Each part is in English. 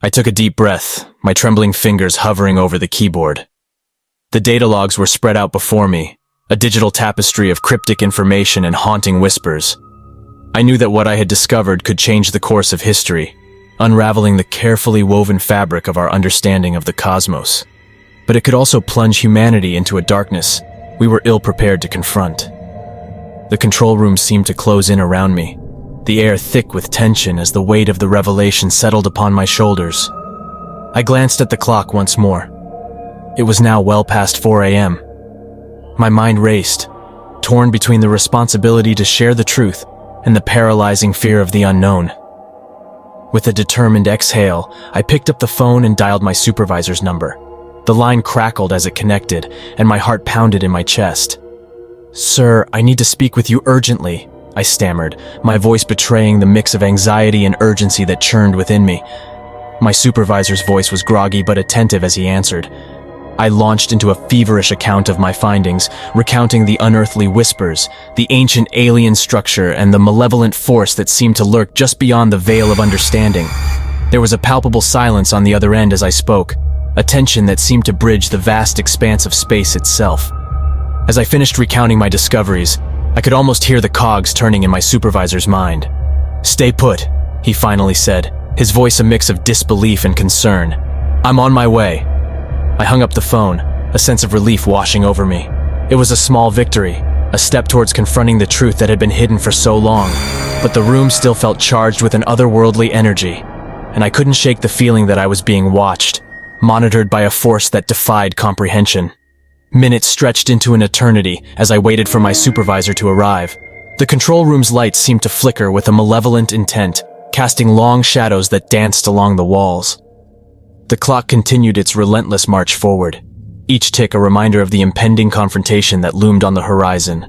I took a deep breath, my trembling fingers hovering over the keyboard. The data logs were spread out before me, a digital tapestry of cryptic information and haunting whispers. I knew that what I had discovered could change the course of history, unraveling the carefully woven fabric of our understanding of the cosmos. But it could also plunge humanity into a darkness we were ill-prepared to confront. The control room seemed to close in around me, the air thick with tension as the weight of the revelation settled upon my shoulders. I glanced at the clock once more. It was now well past 4 a.m. My mind raced, torn between the responsibility to share the truth and the paralyzing fear of the unknown. With a determined exhale, I picked up the phone and dialed my supervisor's number. The line crackled as it connected, and my heart pounded in my chest. "Sir, I need to speak with you urgently," I stammered, my voice betraying the mix of anxiety and urgency that churned within me. My supervisor's voice was groggy but attentive as he answered. I launched into a feverish account of my findings, recounting the unearthly whispers, the ancient alien structure, and the malevolent force that seemed to lurk just beyond the veil of understanding. There was a palpable silence on the other end as I spoke, a tension that seemed to bridge the vast expanse of space itself. As I finished recounting my discoveries, I could almost hear the cogs turning in my supervisor's mind. "Stay put," he finally said, his voice a mix of disbelief and concern. "I'm on my way." I hung up the phone, a sense of relief washing over me. It was a small victory, a step towards confronting the truth that had been hidden for so long, but the room still felt charged with an otherworldly energy, and I couldn't shake the feeling that I was being watched, monitored by a force that defied comprehension. Minutes stretched into an eternity as I waited for my supervisor to arrive. The control room's lights seemed to flicker with a malevolent intent, casting long shadows that danced along the walls. The clock continued its relentless march forward, each tick a reminder of the impending confrontation that loomed on the horizon.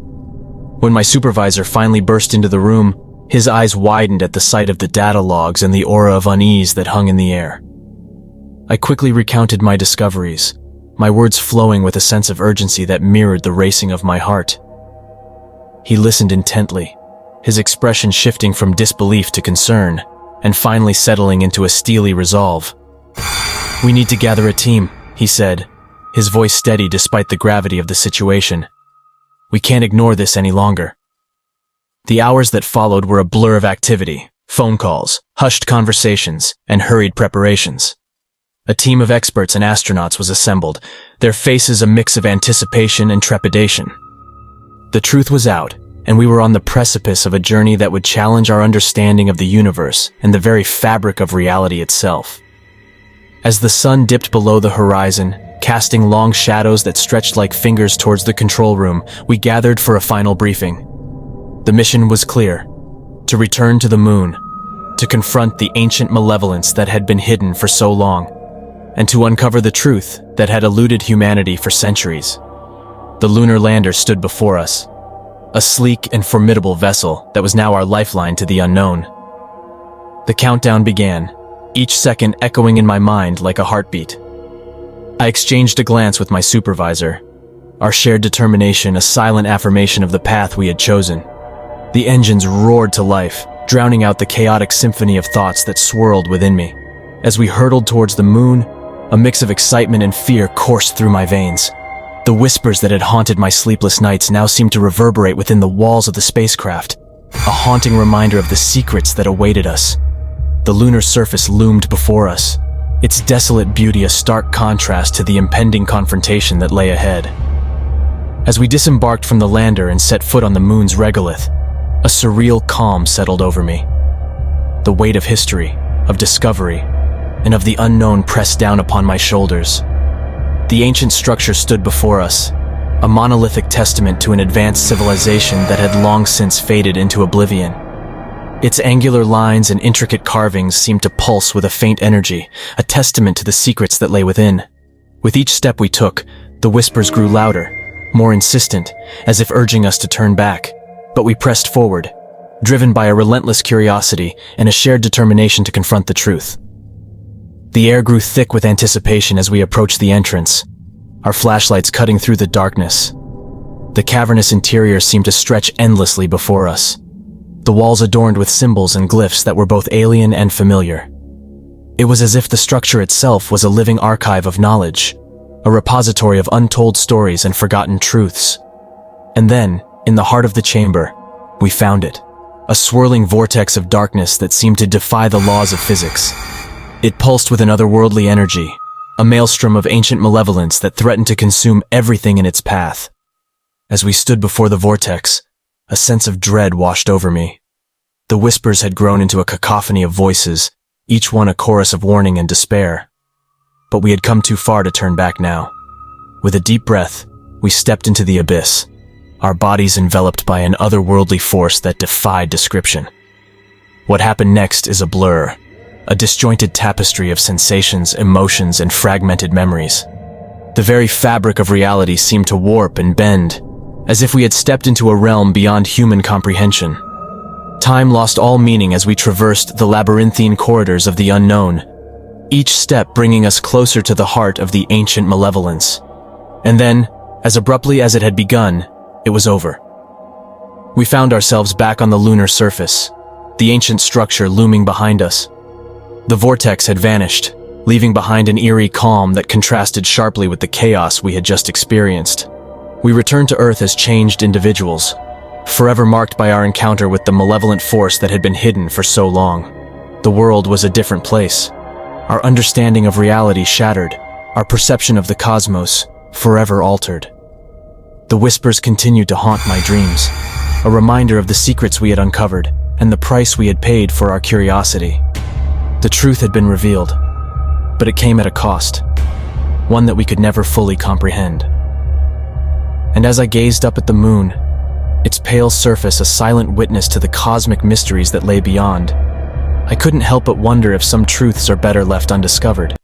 When my supervisor finally burst into the room, his eyes widened at the sight of the data logs and the aura of unease that hung in the air. I quickly recounted my discoveries, my words flowing with a sense of urgency that mirrored the racing of my heart. He listened intently, his expression shifting from disbelief to concern, and finally settling into a steely resolve. "We need to gather a team," he said, his voice steady despite the gravity of the situation. "We can't ignore this any longer." The hours that followed were a blur of activity, phone calls, hushed conversations, and hurried preparations. A team of experts and astronauts was assembled, their faces a mix of anticipation and trepidation. The truth was out, and we were on the precipice of a journey that would challenge our understanding of the universe and the very fabric of reality itself. As the sun dipped below the horizon, casting long shadows that stretched like fingers towards the control room, we gathered for a final briefing. The mission was clear: to return to the moon, to confront the ancient malevolence that had been hidden for so long, and to uncover the truth that had eluded humanity for centuries. The lunar lander stood before us, a sleek and formidable vessel that was now our lifeline to the unknown. The countdown began, each second echoing in my mind like a heartbeat. I exchanged a glance with my supervisor, our shared determination a silent affirmation of the path we had chosen. The engines roared to life, drowning out the chaotic symphony of thoughts that swirled within me. As we hurtled towards the moon, a mix of excitement and fear coursed through my veins. The whispers that had haunted my sleepless nights now seemed to reverberate within the walls of the spacecraft, a haunting reminder of the secrets that awaited us. The lunar surface loomed before us, its desolate beauty a stark contrast to the impending confrontation that lay ahead. As we disembarked from the lander and set foot on the moon's regolith, a surreal calm settled over me. The weight of history, of discovery, and of the unknown pressed down upon my shoulders. The ancient structure stood before us, a monolithic testament to an advanced civilization that had long since faded into oblivion. Its angular lines and intricate carvings seemed to pulse with a faint energy, a testament to the secrets that lay within. With each step we took, the whispers grew louder, more insistent, as if urging us to turn back. But we pressed forward, driven by a relentless curiosity and a shared determination to confront the truth. The air grew thick with anticipation as we approached the entrance, our flashlights cutting through the darkness. The cavernous interior seemed to stretch endlessly before us, the walls adorned with symbols and glyphs that were both alien and familiar. It was as if the structure itself was a living archive of knowledge, a repository of untold stories and forgotten truths. And then, in the heart of the chamber, we found it, a swirling vortex of darkness that seemed to defy the laws of physics. It pulsed with an otherworldly energy, a maelstrom of ancient malevolence that threatened to consume everything in its path. As we stood before the vortex, a sense of dread washed over me. The whispers had grown into a cacophony of voices, each one a chorus of warning and despair. But we had come too far to turn back now. With a deep breath, we stepped into the abyss, our bodies enveloped by an otherworldly force that defied description. What happened next is a blur, a disjointed tapestry of sensations, emotions, and fragmented memories. The very fabric of reality seemed to warp and bend, as if we had stepped into a realm beyond human comprehension. Time lost all meaning as we traversed the labyrinthine corridors of the unknown, each step bringing us closer to the heart of the ancient malevolence. And then, as abruptly as it had begun, it was over. We found ourselves back on the lunar surface, the ancient structure looming behind us. The vortex had vanished, leaving behind an eerie calm that contrasted sharply with the chaos we had just experienced. We returned to Earth as changed individuals, forever marked by our encounter with the malevolent force that had been hidden for so long. The world was a different place. Our understanding of reality shattered, our perception of the cosmos forever altered. The whispers continued to haunt my dreams, a reminder of the secrets we had uncovered and the price we had paid for our curiosity. The truth had been revealed, but it came at a cost, one that we could never fully comprehend. And as I gazed up at the moon, its pale surface a silent witness to the cosmic mysteries that lay beyond, I couldn't help but wonder if some truths are better left undiscovered.